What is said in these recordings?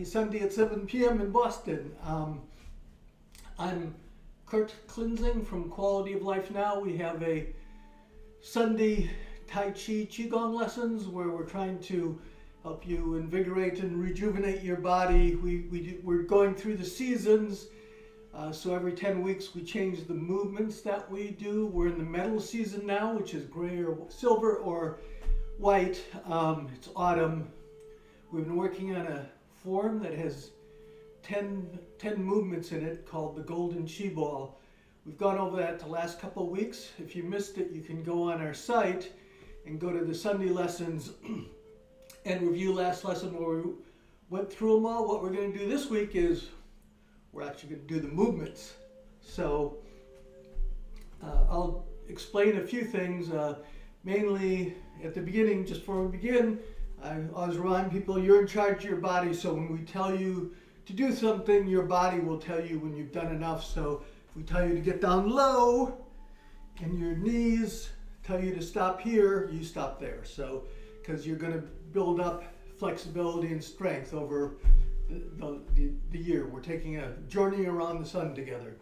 Every Sunday at 7 p.m. in Boston. I'm Kurt Klinzing from Quality of Life Now. We have a Sunday Tai Chi Qigong lessons where we're trying to help you invigorate and rejuvenate your body. We're going through the seasons. So every 10 weeks we change the movements that we do. We're in the metal season now, which is gray or silver or white. It's autumn. We've been working on a form that has 10 movements in it called the Golden Chi Ball. We've gone over that the last couple of weeks. If you missed it, you can go on our site and go to the Sunday lessons and review last lesson where we went through them all. What we're going to do this week is we're actually going to do the movements. So I'll explain a few things, mainly at the beginning. Just before we begin, I always remind people you're in charge of your body, so when we tell you to do something, your body will tell you when you've done enough. So if we tell you to get down low and your knees tell you to stop here, you stop there. So because you're going to build up flexibility and strength over the year. We're taking a journey around the sun together.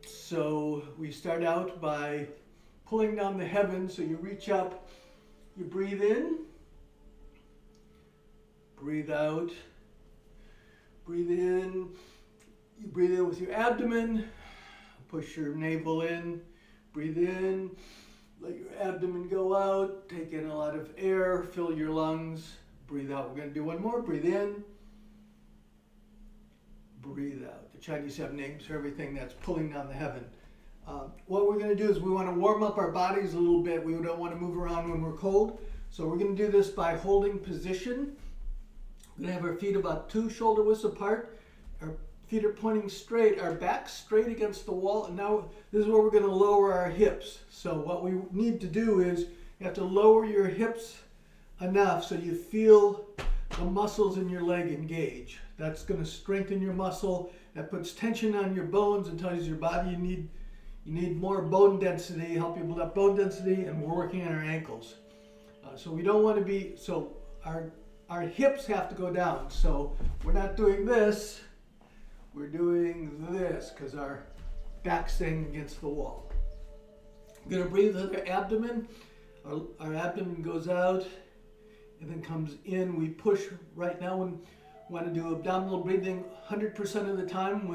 So we start out by pulling down the heavens. So you reach up, you breathe in, breathe out, breathe in. You breathe in with your abdomen, push your navel in, breathe in, let your abdomen go out, take in a lot of air, fill your lungs, breathe out. We're going to do one more. Breathe in, breathe out. The Chinese have names for everything that's pulling down the heaven. What we're going to do is we want to warm up our bodies a little bit. We don't want to move around when we're cold. So we're going to do this by holding position. We're going to have our feet about 2 shoulder widths apart. Our feet are pointing straight, our back straight against the wall. And now this is where we're going to lower our hips. So what we need to do is you have to lower your hips enough so you feel the muscles in your leg engage. That's going to strengthen your muscle. That puts tension on your bones and tells your body you need more bone density, help you build up bone density, and we're working on our ankles. So we don't want to be, so our hips have to go down. So we're not doing this, we're doing this because our back's staying against the wall. We're going to breathe with our abdomen. Our abdomen goes out and then comes in. We push right now when we want to do abdominal breathing 100% of the time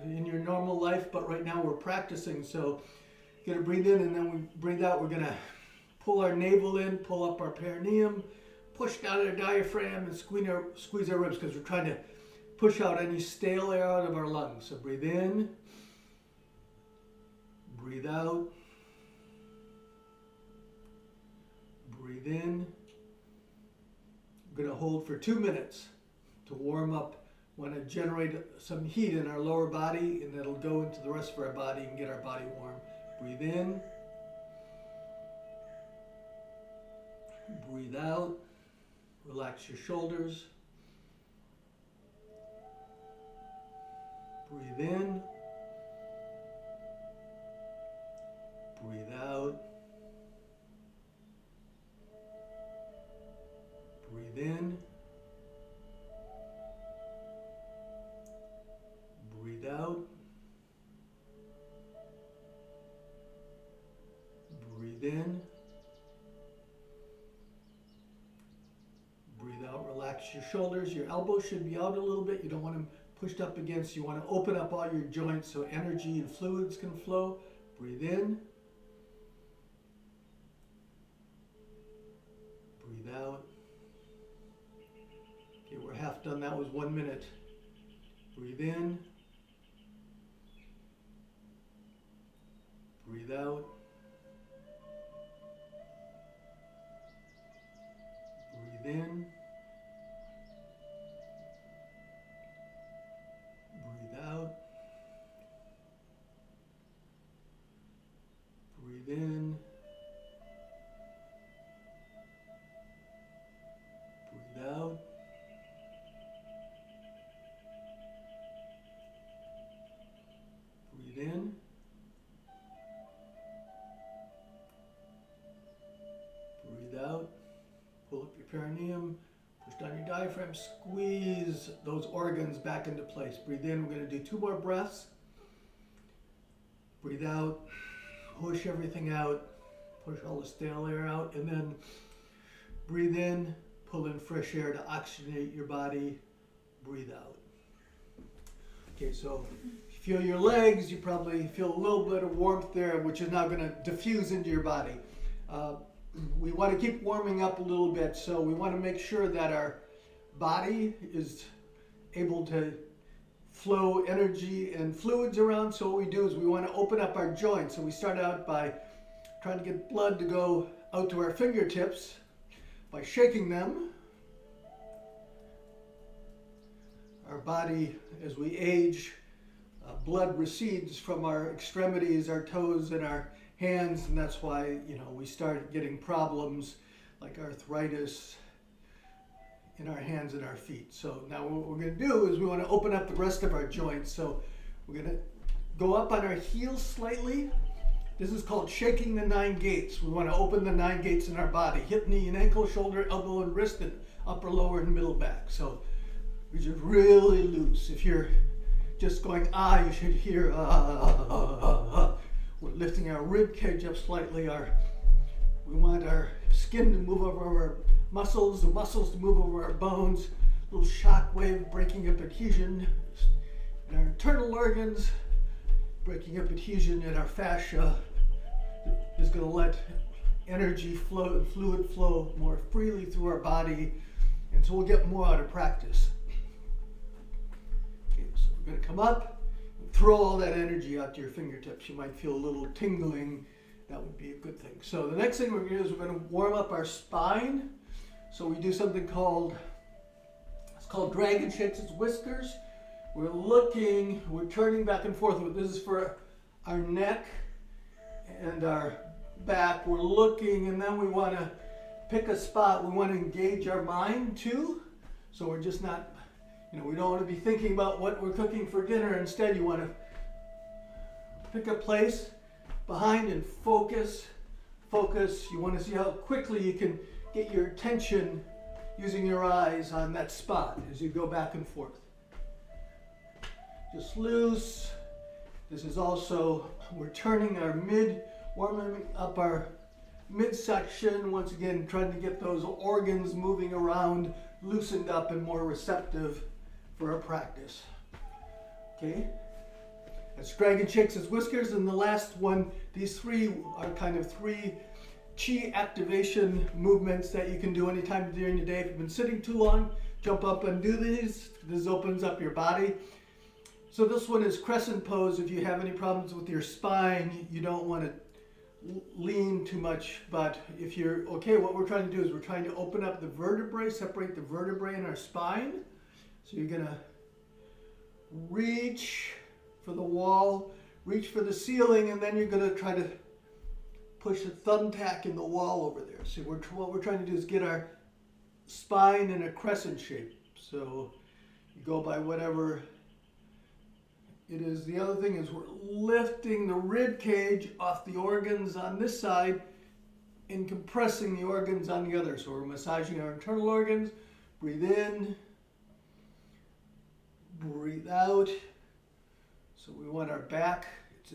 in your normal life, but right now we're practicing. So you're going to breathe in and then we breathe out. We're going to pull our navel in, pull up our perineum, push down our diaphragm and squeeze our ribs because we're trying to push out any stale air out of our lungs. So breathe in, breathe out, breathe in. We're going to hold for 2 minutes to warm up. We want to generate some heat in our lower body, and that'll go into the rest of our body and get our body warm. Breathe in. Breathe out. Relax your shoulders. Breathe in. Breathe out. Breathe in. Breathe out. Breathe in. Breathe out. Relax your shoulders. Your elbows should be out a little bit. You don't want them pushed up against. You want to open up all your joints so energy and fluids can flow. Breathe in. Breathe out. Okay, we're half done. That was 1 minute. Breathe in. Breathe out. Breathe in. Breathe out. Breathe in. Breathe out. Breathe in. Breathe out. Pull up your perineum. squeeze those organs back into place. Breathe in, we're going to do 2 more breaths. Breathe out, push everything out, push all the stale air out, and then breathe in, pull in fresh air to oxygenate your body, breathe out. Okay, so if you feel your legs, you probably feel a little bit of warmth there, which is now going to diffuse into your body. We want to keep warming up a little bit, so we want to make sure that our body is able to flow energy and fluids around. So what we do is we want to open up our joints. So we start out by trying to get blood to go out to our fingertips by shaking them. Our body, as we age, blood recedes from our extremities, our toes, and our hands, and that's why, we start getting problems like arthritis in our hands and our feet. So now what we're going to do is we want to open up the rest of our joints. So we're going to go up on our heels slightly. This is called shaking the 9 gates. We want to open the 9 gates in our body: hip, knee, and ankle, shoulder, elbow, and wrist, and upper, lower, and middle back. So we're just really loose. If you're just going you should hear We're lifting our rib cage up slightly. We want our skin to move over our muscles, the muscles to move over our bones. A little shock wave breaking up adhesion in our internal organs, breaking up adhesion in our fascia is going to let energy flow and fluid flow more freely through our body, and so we'll get more out of practice. Okay, so we're going to come up. Throw all that energy out to your fingertips. You might feel a little tingling. That would be a good thing. So the next thing we're going to do is we're going to warm up our spine. So we do something called dragon shakes its whiskers. We're turning back and forth. This is for our neck and our back. We're looking, and then we want to pick a spot. We want to engage our mind too. So we're just not, we don't want to be thinking about what we're cooking for dinner. Instead, you want to pick a place behind and focus. You want to see how quickly you can get your attention using your eyes on that spot as you go back and forth. Just loose. This is also, we're turning warming up our midsection. Once again, trying to get those organs moving around, loosened up and more receptive for our practice. Okay, that's dragon shakes its whiskers, and the last one, these 3 are kind of 3 chi activation movements that you can do anytime during the day. If you've been sitting too long, jump up and do these. This opens up your body. So this one is crescent pose. If you have any problems with your spine, you don't want to lean too much, but if you're okay, what we're trying to do is we're trying to open up the vertebrae, separate the vertebrae in our spine. So you're going to reach for the wall, reach for the ceiling, and then you're going to try to push a thumbtack in the wall over there. So what we're trying to do is get our spine in a crescent shape. So you go by whatever it is. The other thing is we're lifting the rib cage off the organs on this side and compressing the organs on the other. So we're massaging our internal organs. Breathe in. Breathe out. So we want our back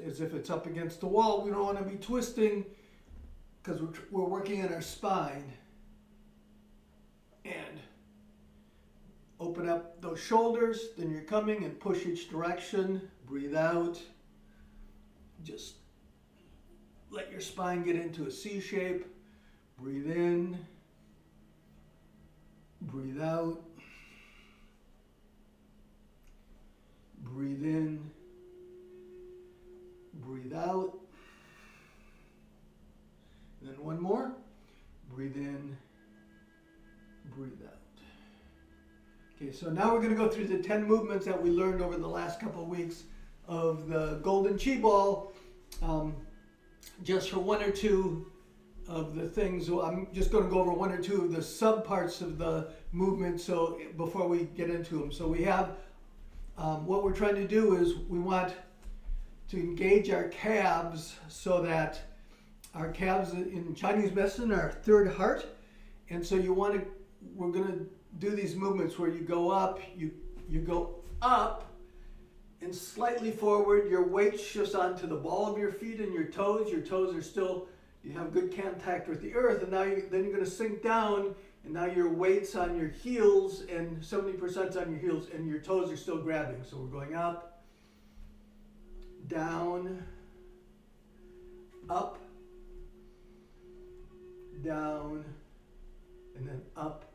as if it's up against the wall. We don't want to be twisting because we're working on our spine. And open up those shoulders. Then you're coming and push each direction. Breathe out. Just let your spine get into a C shape. Breathe in. Breathe out. Breathe in, breathe out, and then one more. Breathe in, breathe out. Okay, so now we're going to go through the 10 movements that we learned over the last couple of weeks of the Golden Chi Ball, just for 1 or 2 of the things. So I'm just going to go over 1 or 2 of the sub parts of the movement. So before we get into them, so we have what we're trying to do is we want to engage our calves so that our calves in Chinese medicine are 3rd heart, and so we're going to do these movements where you go up, you go up and slightly forward. Your weight shifts onto the ball of your feet and your toes. Your toes are still, you have good contact with the earth, and now then you're going to sink down, and now your weight's on your heels, and 70% on your heels, and your toes are still grabbing. So we're going up, down, up, down, and then up,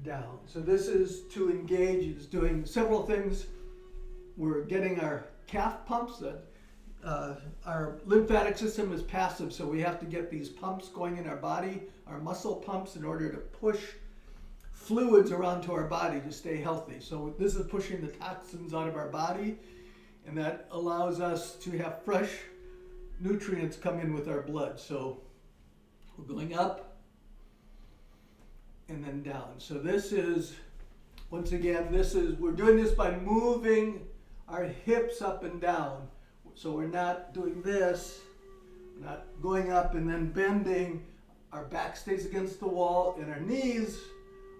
down. So this is to engage. It's doing several things. We're getting our calf pumps. Our lymphatic system is passive, so we have to get these pumps going in our body, our muscle pumps, in order to push fluids around to our body to stay healthy. So this is pushing the toxins out of our body, and that allows us to have fresh nutrients come in with our blood. So we're going up and then down. So this is, once again, we're doing this by moving our hips up and down. So we're not doing this, we're not going up and then bending. Our back stays against the wall and our knees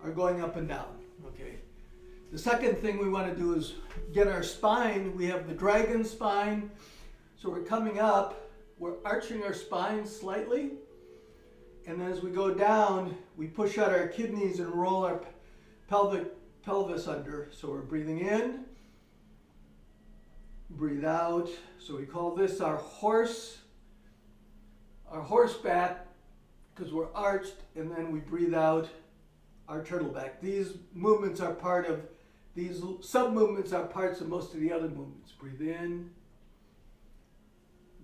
are going up and down. Okay. The second thing we want to do is get our spine. We have the dragon spine. So we're coming up, we're arching our spine slightly. And then as we go down, we push out our kidneys and roll our pelvis under. So we're breathing in, breathe out. So we call this our horseback, because we're arched, and then we breathe out our turtleback. These movements are these sub-movements are parts of most of the other movements. Breathe in,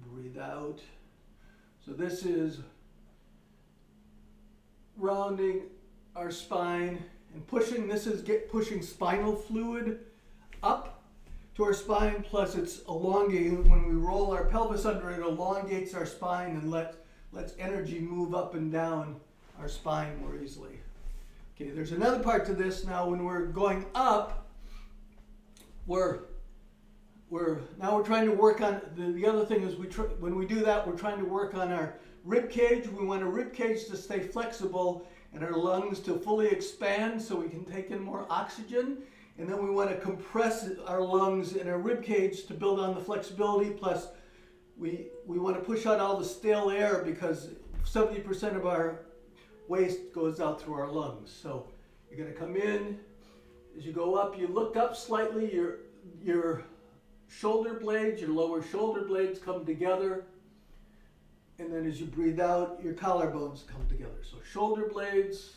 breathe out. So this is rounding our spine and pushing. This is pushing spinal fluid up to our spine, plus it's elongating. When we roll our pelvis under, it elongates our spine and lets energy move up and down our spine more easily. Okay, there's another part to this. Now when we're going up, we're trying to work on, the other thing is when we do that, we're trying to work on our rib cage. We want our rib cage to stay flexible and our lungs to fully expand so we can take in more oxygen. And then we want to compress our lungs and our rib cage to build on the flexibility. Plus, we want to push out all the stale air, because 70% of our waste goes out through our lungs. So you're going to come in. As you go up, you look up slightly. Your shoulder blades, your lower shoulder blades come together. And then as you breathe out, your collarbones come together. So shoulder blades,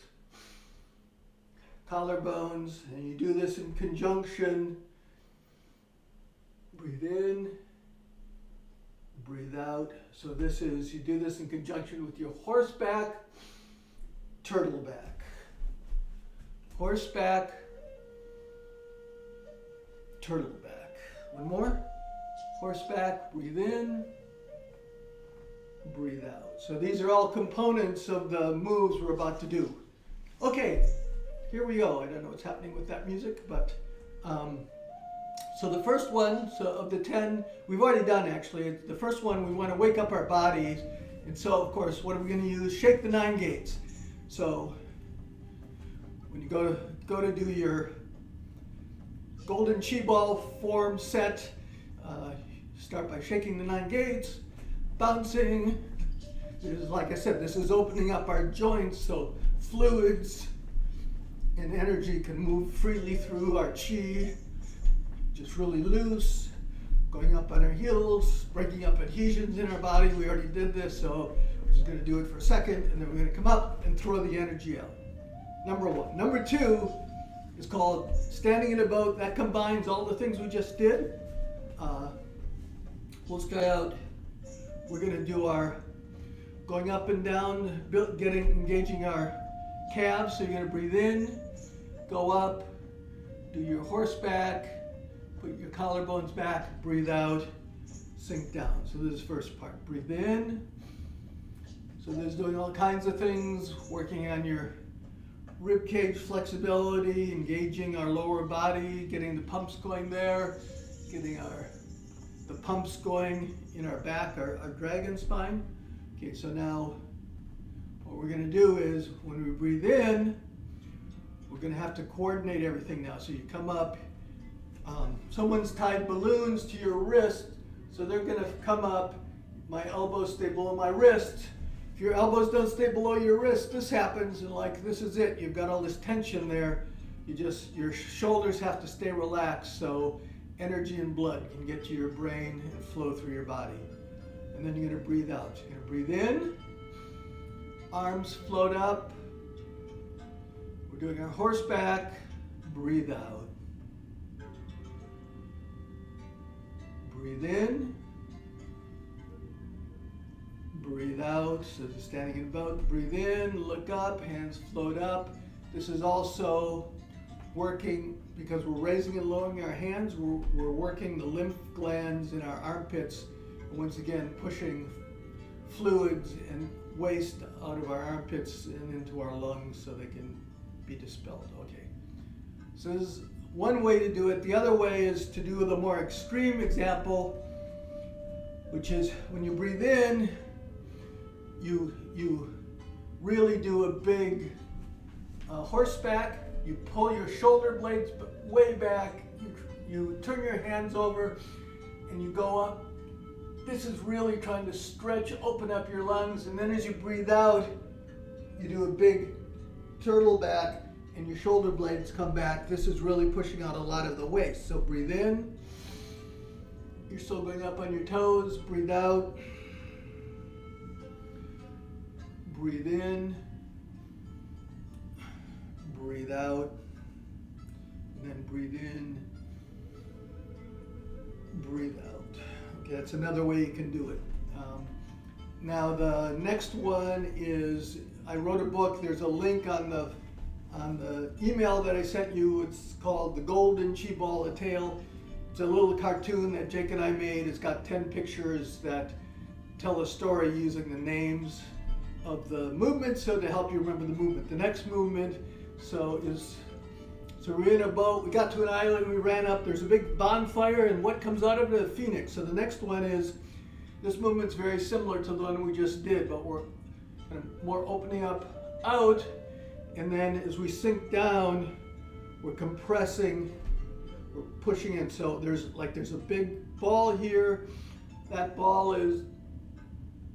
collarbones, and you do this in conjunction. Breathe in, breathe out. So you do this in conjunction with your horseback, turtleback. Horseback, turtleback. One more. Horseback, breathe in, breathe out. So these are all components of the moves we're about to do. Okay. Here we go. I don't know what's happening with that music, but so the first one, so of the 10, we've already done actually. The first one, we want to wake up our bodies, and so of course, what are we going to use? Shake the 9 gates. So when you go to do your golden chi ball form set, start by shaking the 9 gates, bouncing. This is, like I said, this is opening up our joints so fluids and energy can move freely through our chi, just really loose, going up on our heels, breaking up adhesions in our body. We already did this, so we're just going to do it for a second, and then we're going to come up and throw the energy out. Number 1. Number 2 is called standing in a boat. That combines all the things we just did. We'll start out, we're going to do our going up and down, engaging our calves. So you're going to breathe in, go up, do your horseback, put your collarbones back, breathe out, sink down. So this is the first part. Breathe in. So this is doing all kinds of things, working on your rib cage flexibility, engaging our lower body, getting the pumps going there, getting the pumps going in our back, our dragon spine. Okay, so now what we're going to do is when we breathe in, We're going to have to coordinate everything now. So you come up, someone's tied balloons to your wrist, so they're going to come up. My elbows stay below my wrist. If your elbows don't stay below your wrist, this happens, and like this is it. You've got all this tension there. Your shoulders have to stay relaxed so energy and blood can get to your brain and flow through your body. And then you're going to breathe out. You're going to breathe in, arms float up. We're doing our horseback. Breathe out. Breathe in. Breathe out. So just standing in a boat. Breathe in, look up, hands float up. This is also working because we're raising and lowering our hands. We're working the lymph glands in our armpits. And once again, pushing fluids and waste out of our armpits and into our lungs so they can be dispelled. Okay. So this is one way to do it. The other way is to do the more extreme example, which is when you breathe in, you really do a big horseback. You pull your shoulder blades way back. You turn your hands over and you go up. This is really trying to stretch, open up your lungs. And then as you breathe out, you do a big turtle back and your shoulder blades come back. This is really pushing out a lot of the waste. So breathe in. You're still going up on your toes. Breathe out. Breathe in. Breathe out. And then breathe in. Breathe out. Okay, that's another way you can do it. Now the next one is, I wrote a book. There's a link on the email that I sent you. It's called The Golden Chi Ball a Tale. It's a little cartoon that Jake and I made. It's got 10 pictures that tell a story using the names of the movement, so to help you remember the movement. The next movement, so we're in a boat, we got to an island, we ran up, there's a big bonfire, and what comes out of it? A phoenix. So the next one is, this movement's very similar to the one we just did, but we're kind of more opening up out, and then as we sink down, we're compressing, we're pushing in. So there's a big ball here, that ball is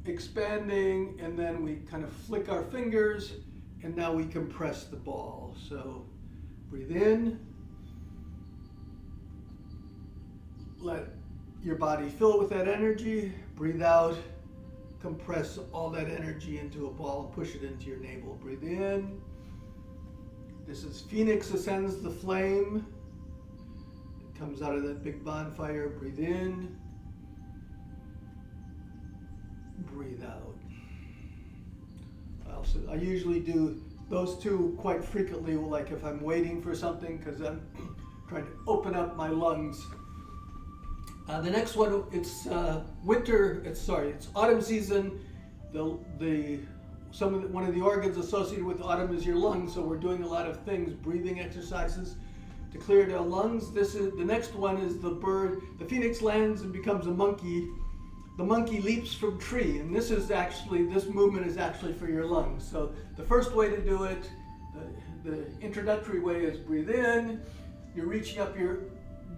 expanding, and then we kind of flick our fingers, and now we compress the ball. So breathe in, let your body fill with that energy. Breathe out, compress all that energy into a ball and push it into your navel. Breathe in. This is Phoenix ascends the flame. It comes out of that big bonfire. Breathe in. Breathe out. I usually do those two quite frequently, like if I'm waiting for something, because I'm trying to open up my lungs. The next one, it's it's autumn season. One of the organs associated with autumn is your lungs, so we're doing a lot of things, breathing exercises to clear the lungs. The next one is the bird. The phoenix lands and becomes a monkey. The monkey leaps from tree, and this movement is actually for your lungs. So the first way to do it, the introductory way, is breathe in. You're reaching up, you're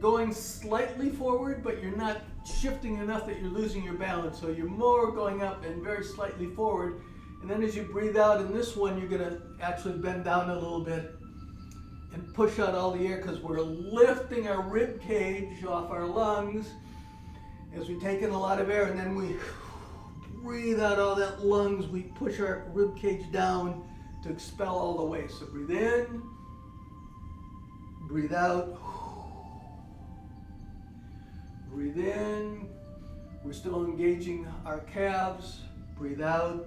going slightly forward, but you're not shifting enough that you're losing your balance. So you're more going up and very slightly forward. And then as you breathe out in this one, you're going to actually bend down a little bit and push out all the air, because we're lifting our rib cage off our lungs as we take in a lot of air, and then we breathe out all that lungs. We push our rib cage down to expel all the waste. So breathe in, breathe out, breathe in. We're still engaging our calves. Breathe out,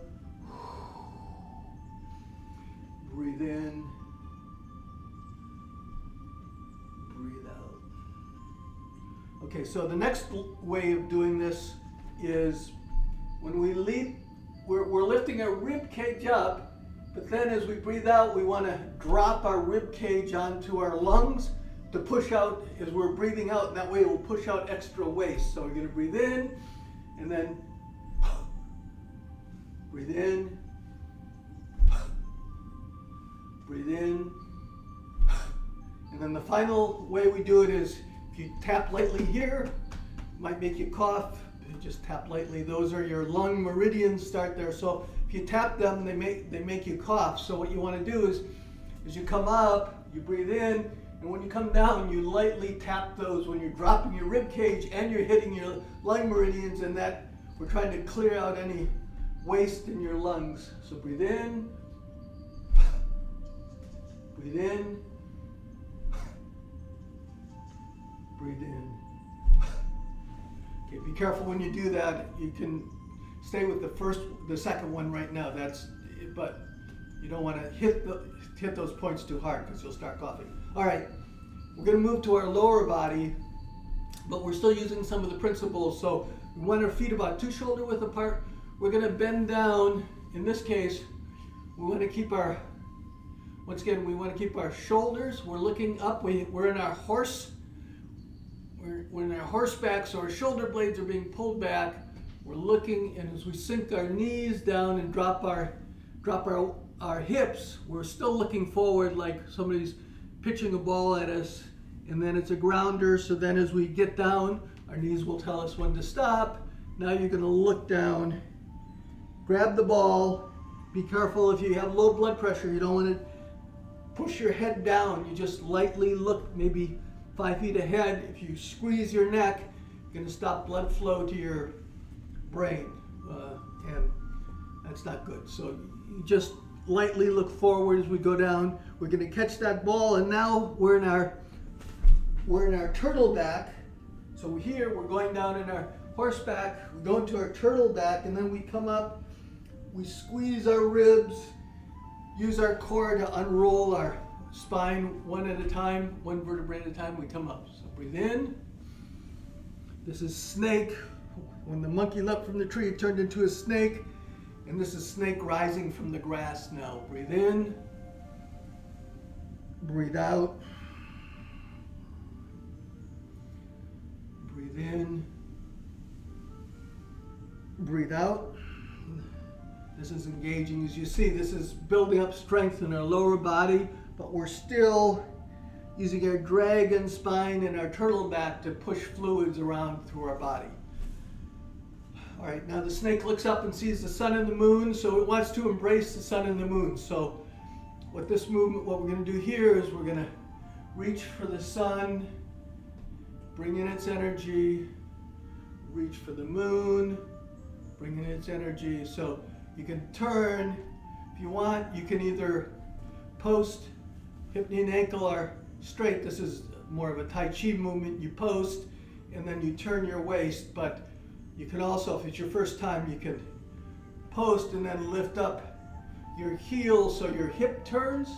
breathe in, breathe out. Okay, so the next way of doing this is when we leap, we're lifting our rib cage up, but then as we breathe out, we want to drop our rib cage onto our lungs to push out as we're breathing out, and that way it will push out extra waste. So we're going to breathe in, and then breathe in, breathe in, And then the final way we do it is if you tap lightly here, might make you cough. You just tap lightly. Those are your lung meridians, start there. So if you tap them, they make you cough. So what you want to do is, as you come up, you breathe in, and when you come down, you lightly tap those when you're dropping your rib cage and you're hitting your lung meridians, and that we're trying to clear out any waste in your lungs. So breathe in, breathe in, breathe in. Okay, be careful when you do that. You can stay with the second one right now. But you don't want to hit those points too hard because you'll start coughing. All right, we're going to move to our lower body, but we're still using some of the principles. So we want our feet about 2 shoulder width apart. We're going to bend down. In this case, we want to keep our shoulders. We're looking up. We're in our horse. We're in our horseback, so our shoulder blades are being pulled back. We're looking, and as we sink our knees down and drop our hips, we're still looking forward like somebody's pitching a ball at us, and then it's a grounder. So then as we get down, our knees will tell us when to stop. Now you're going to look down, grab the ball. Be careful if you have low blood pressure. You don't want to push your head down. You just lightly look maybe 5 feet ahead. If you squeeze your neck, you're going to stop blood flow to your brain, and that's not good. So you just lightly look forward as we go down. We're going to catch that ball, and now we're in our turtle back. So here we're going down in our horseback. We go into our turtle back, and then we come up. We squeeze our ribs, use our core to unroll our spine one at a time, one vertebrae at a time. We come up. So breathe in. This is snake. When the monkey leapt from the tree, it turned into a snake. And this is snake rising from the grass now. Breathe in. Breathe out. Breathe in. Breathe out. This is engaging. As you see, this is building up strength in our lower body, but we're still using our dragon spine and our turtle back to push fluids around through our body. All right, now the snake looks up and sees the sun and the moon, so it wants to embrace the sun and the moon. So what we're going to do here is we're going to reach for the sun, bring in its energy, reach for the moon, bring in its energy. So you can turn, if you want, you can either post, hip, knee, and ankle are straight. This is more of a Tai Chi movement. You post, and then you turn your waist, but you can also, if it's your first time, you can post and then lift up your heel so your hip turns.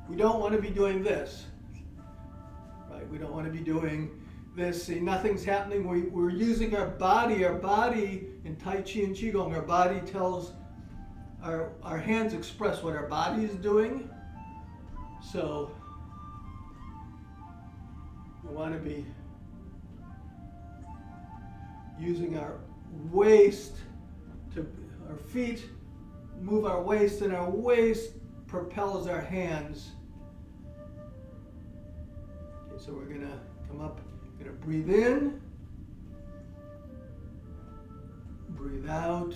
We don't want to be doing this, right? We don't want to be doing this. See, nothing's happening. We're using our body. Our body in Tai Chi and Qigong, our body tells, our hands express what our body is doing. So we want to be using our waist our feet move our waist, and our waist propels our hands. Okay, so we're gonna come up, gonna breathe in, breathe out.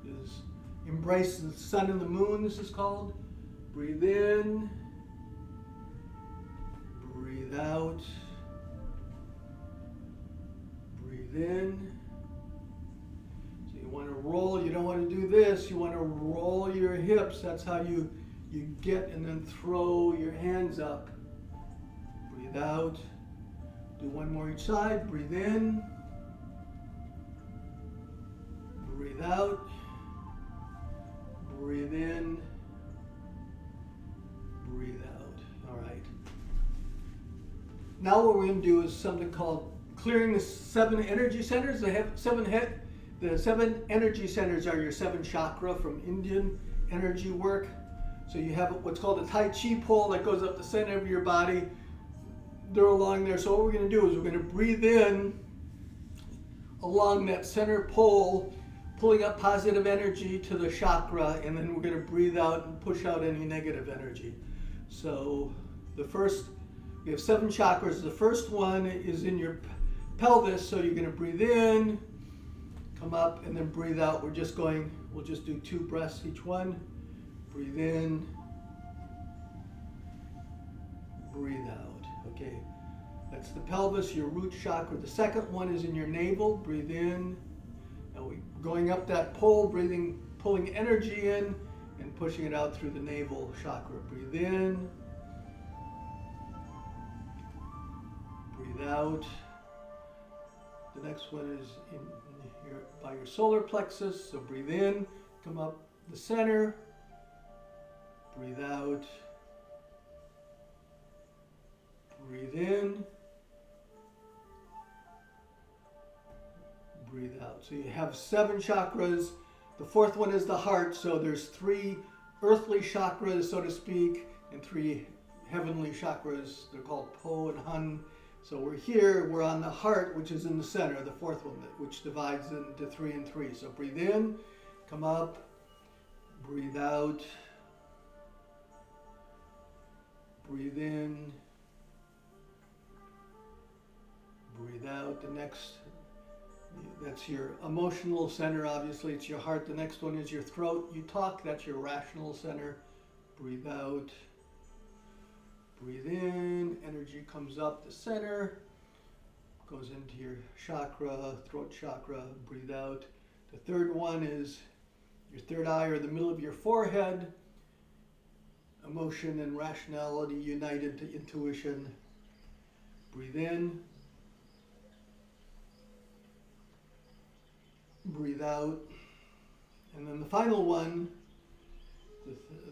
Is embrace the sun and the moon, this is called. Breathe in, breathe out, breathe in. So you want to roll, you don't want to do this, you want to roll your hips. That's how you get and then throw your hands up. Breathe out. Do one more each side. Breathe in, breathe out, breathe in, breathe out. All right. Now what we're going to do is something called clearing the 7 energy centers. They have 7 head. The 7 energy centers are your 7 chakra from Indian energy work. So you have what's called a Tai Chi pole that goes up the center of your body. They're along there. So what we're going to do is we're going to breathe in along that center pole, pulling up positive energy to the chakra, and then we're going to breathe out and push out any negative energy. So the first We have 7 chakras. The first one is in your pelvis, so you're going to breathe in, come up, and then breathe out. We'll just do 2 breaths each one. Breathe in, breathe out. Okay, that's the pelvis, your root chakra. The second one is in your navel. Breathe in. Now we're going up that pole, pulling energy in and pushing it out through the navel chakra. Breathe in, breathe out. The next one is by your solar plexus, so breathe in, come up the center, breathe out, breathe in, breathe out. So you have 7 chakras. The fourth one is the heart, so there's 3 earthly chakras, so to speak, and 3 heavenly chakras. They're called Po and Hun. So we're on the heart, which is in the center, the fourth one, which divides into 3 and 3. So breathe in, come up, breathe out, breathe in, breathe out. The next, that's your emotional center, obviously, it's your heart. The next one is your throat. You talk, that's your rational center. Breathe out. Breathe in, energy comes up the center, goes into your chakra, throat chakra, breathe out. The third one is your third eye, or the middle of your forehead. Emotion and rationality united to intuition. Breathe in, breathe out. And then the final one,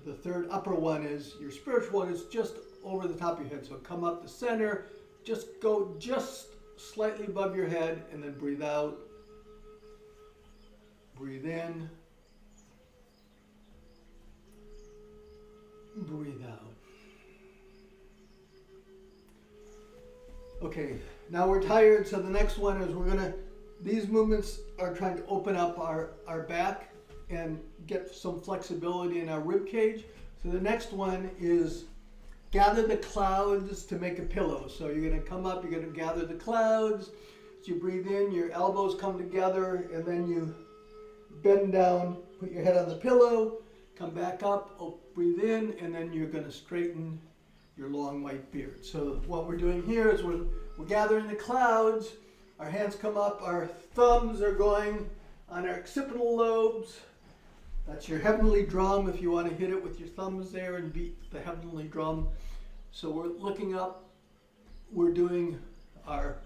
the third upper one, is your spiritual one, is just over the top of your head. So come up the center, just go just slightly above your head, and then breathe out. Breathe in. Breathe out. Okay, now we're tired, so the next one is these movements are trying to open up our back and get some flexibility in our rib cage. So the next one is gather the clouds to make a pillow. So you're going to come up, you're going to gather the clouds. As you breathe in, your elbows come together, and then you bend down, put your head on the pillow, come back up, breathe in, and then you're going to straighten your long white beard. So what we're doing here is we're gathering the clouds. Our hands come up, our thumbs are going on our occipital lobes. That's your heavenly drum, if you want to hit it with your thumbs there and beat the heavenly drum. So we're looking up, we're doing our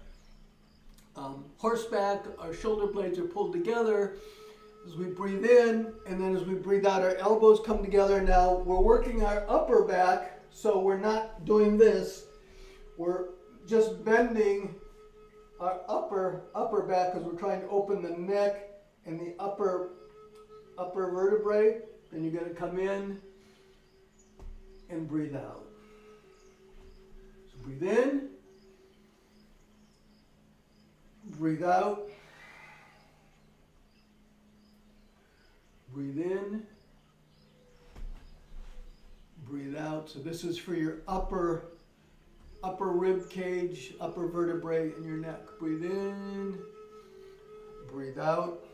horseback, our shoulder blades are pulled together as we breathe in, and then as we breathe out, our elbows come together. Now we're working our upper back, so we're not doing this. We're just bending our upper back because we're trying to open the neck and the upper vertebrae. Then you're going to come in and breathe out. So breathe in, breathe out, breathe in, breathe out. So this is for your upper rib cage, upper vertebrae in your neck. Breathe in, breathe out.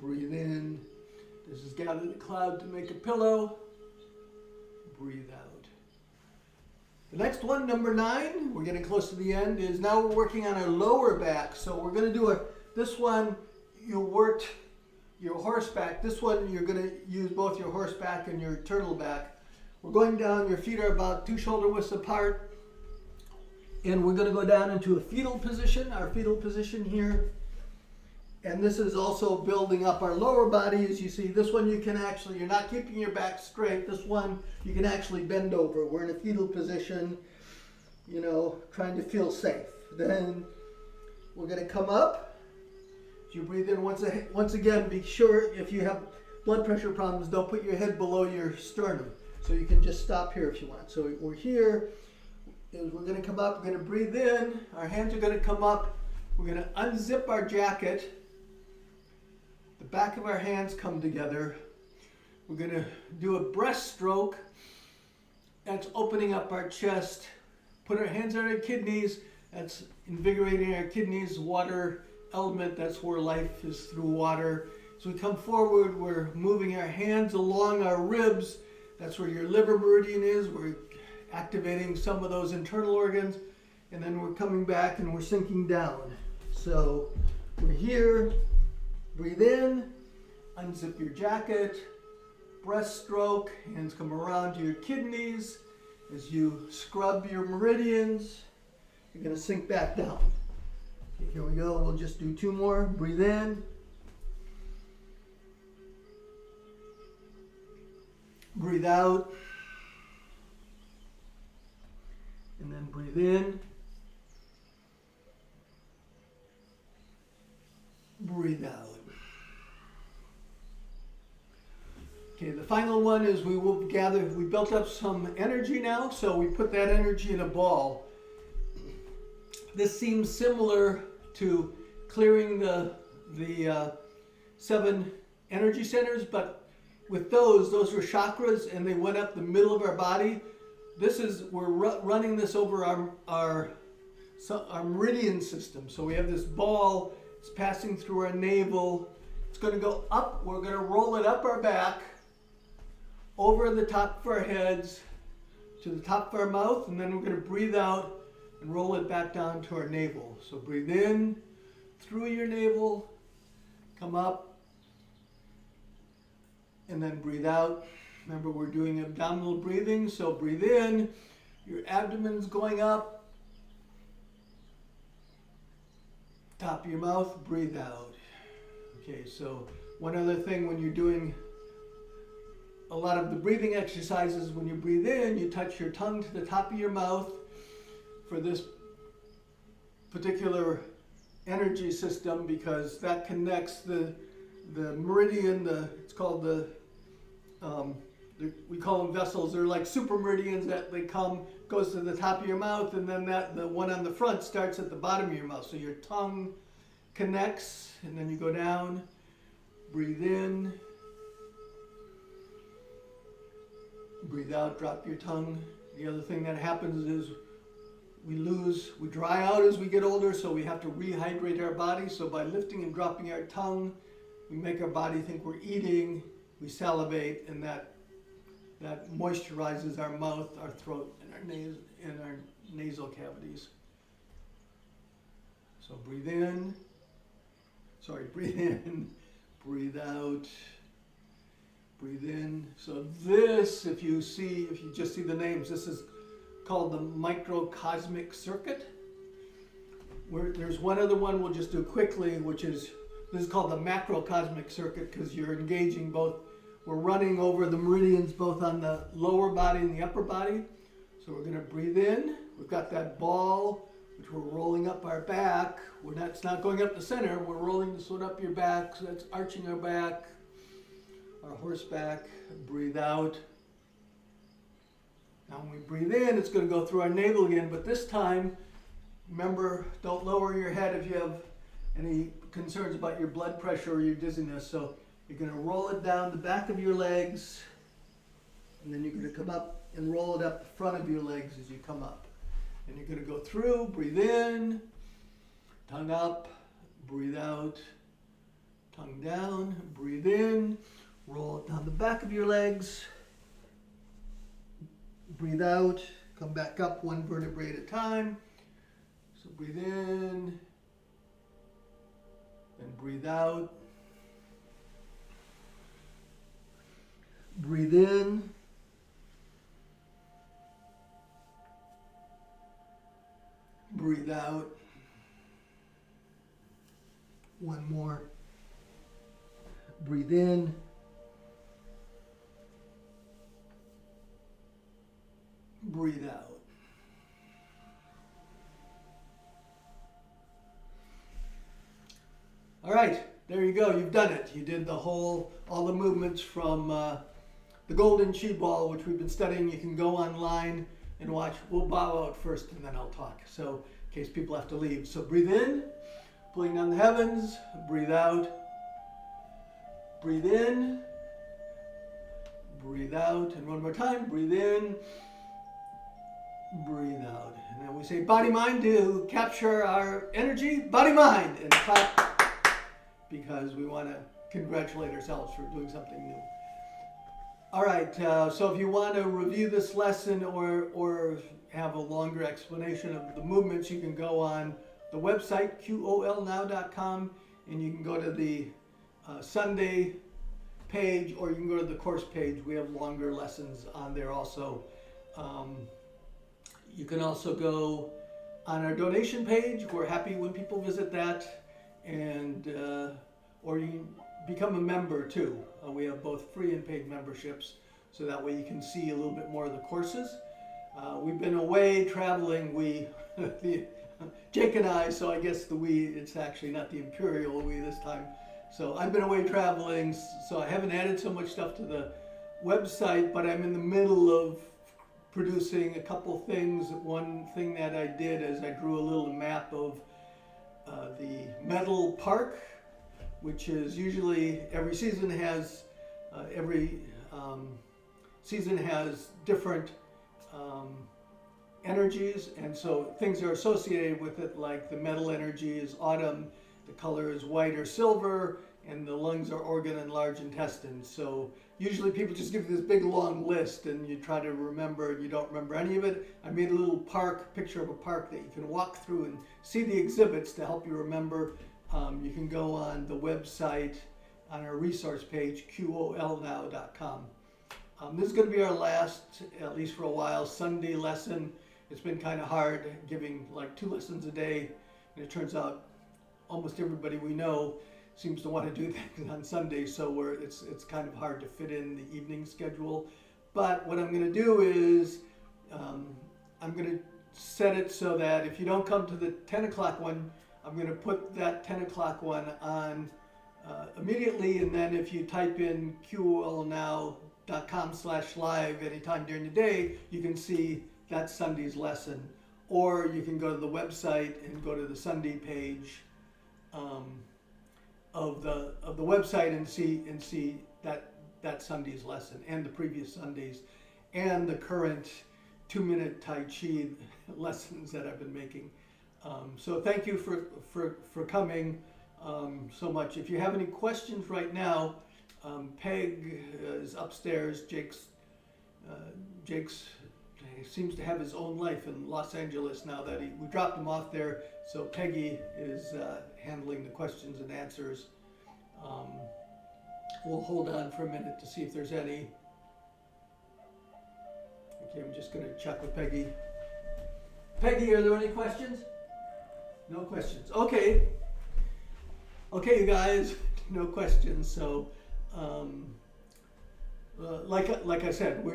Breathe in. This is gather the cloud to make a pillow. Breathe out. The next one, number 9, we're getting close to the end, is now we're working on our lower back. So we're going to do this one, you worked your horseback. This one, you're going to use both your horseback and your turtle back. We're going down, your feet are about 2 shoulder widths apart. And we're going to go down into a fetal position, our fetal position here. And this is also building up our lower body. As you see, this one you're not keeping your back straight. This one, you can actually bend over. We're in a fetal position, trying to feel safe. Then we're going to come up. As you breathe in, once again, be sure if you have blood pressure problems, don't put your head below your sternum. So you can just stop here if you want. So we're here. We're going to come up. We're going to breathe in. Our hands are going to come up. We're going to unzip our jacket. The back of our hands come together. We're going to do a breaststroke. And that's opening up our chest. Put our hands on our kidneys. That's invigorating our kidneys. Water element, that's where life is through water. As we come forward, we're moving our hands along our ribs. That's where your liver meridian is. We're activating some of those internal organs. And then we're coming back and we're sinking down. So we're here. Breathe in. Unzip your jacket. Breaststroke. Hands come around to your kidneys. As you scrub your meridians, you're going to sink back down. Okay, here we go. We'll just do 2 more. Breathe in. Breathe out. And then breathe in. Breathe out. Okay, the final one is we built up some energy now, so we put that energy in a ball. This seems similar to clearing the 7 energy centers, but with those were chakras and they went up the middle of our body. We're running this over our meridian system. So we have this ball, it's passing through our navel. It's going to go up, we're going to roll it up our back, over the top of our heads, to the top of our mouth, and then we're going to breathe out and roll it back down to our navel. So breathe in through your navel, come up, and then breathe out. Remember, we're doing abdominal breathing, so breathe in, your abdomen's going up, top of your mouth, breathe out. Okay, so one other thing when you're doing a lot of the breathing exercises, when you breathe in, you touch your tongue to the top of your mouth for this particular energy system, because that connects the meridian, it's called we call them vessels. They're like super meridians that goes to the top of your mouth, and then the one on the front starts at the bottom of your mouth. So your tongue connects, and then you go down, breathe in, breathe out, drop your tongue. The other thing that happens is we dry out as we get older, so we have to rehydrate our body. So by lifting and dropping our tongue, we make our body think we're eating, we salivate, and that moisturizes our mouth, our throat, and our nasal cavities. So breathe in, breathe out, breathe in. So this, if you just see the names, this is called the microcosmic circuit. There's one other one we'll just do quickly, this is called the macrocosmic circuit, because you're engaging both. We're running over the meridians both on the lower body and the upper body. So we're going to breathe in. We've got that ball, which we're rolling up our back. It's not going up the center. We're rolling this one up your back. So that's arching our back, our horse back. Breathe out. Now when we breathe in, it's going to go through our navel again. But this time, remember, don't lower your head if you have any concerns about your blood pressure or your dizziness. So you're going to roll it down the back of your legs, and then you're going to come up and roll it up the front of your legs as you come up. And you're going to go through, breathe in, tongue up, breathe out, tongue down, breathe in, roll it down the back of your legs, breathe out, come back up one vertebrae at a time. So breathe in, and breathe out. Breathe in. Breathe out. One more. Breathe in. Breathe out. All right, there you go. You've done it. You did all the movements from the golden chi ball, which we've been studying. You can go online and watch. We'll bow out first and then I'll talk, so in case people have to leave. So breathe in, pulling down the heavens. Breathe out. Breathe in. Breathe out. And one more time. Breathe in. breathe out. And then we say body mind to capture our energy, body mind, and clap because we want to congratulate ourselves for doing something new. All right, so if you want to review this lesson or have a longer explanation of the movements, you can go on the website, qolnow.com, and you can go to the Sunday page, or you can go to the course page. We have longer lessons on there also. You can also go on our donation page. We're happy when people visit that, and or you can become a member too. We have both free and paid memberships, so that way you can see a little bit more of the courses. We've been away traveling. Jake and I, so I guess the we, it's actually not the imperial we this time. So I've been away traveling, so I haven't added so much stuff to the website, but I'm in the middle of producing a couple things. One thing that I did is I drew a little map of the metal park, which is usually every season has different energies, and so things are associated with it, like the metal energy is autumn, the color is white or silver, and the lungs are organ and large intestine. So usually people just give you this big long list and you try to remember and you don't remember any of it. I made a little picture of a park that you can walk through and see the exhibits to help you remember. You can go on the website on our resource page, qolnow.com. This is going to be our last, at least for a while, Sunday lesson. It's been kind of hard giving like 2 lessons a day, and it turns out almost everybody we know seems to want to do that on Sundays, so it's kind of hard to fit in the evening schedule. But what I'm going to do is I'm going to set it so that if you don't come to the 10 o'clock one, I'm going to put that 10 o'clock one on immediately, and then if you type in qolnow.com/live anytime during the day, you can see that Sunday's lesson. Or you can go to the website and go to the Sunday page of the website and see that Sunday's lesson and the previous Sundays and the current 2-minute Tai Chi lessons that I've been making. So thank you for coming so much. If you have any questions right now, Peg is upstairs. Jake's seems to have his own life in Los Angeles now that we dropped him off there. So Peggy is handling the questions and answers. We'll hold on for a minute to see if there's any. Okay, I'm just going to check with Peggy. Peggy, are there any questions? No questions. Okay. Okay, you guys, no questions. So, like I said,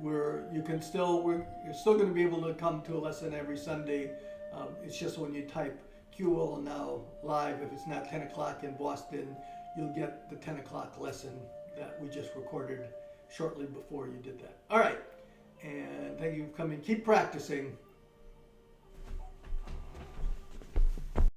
you're still going to be able to come to a lesson every Sunday. It's just when you type QL Now Live, if it's not 10 o'clock in Boston, you'll get the 10 o'clock lesson that we just recorded shortly before you did that. All right, and thank you for coming. Keep practicing.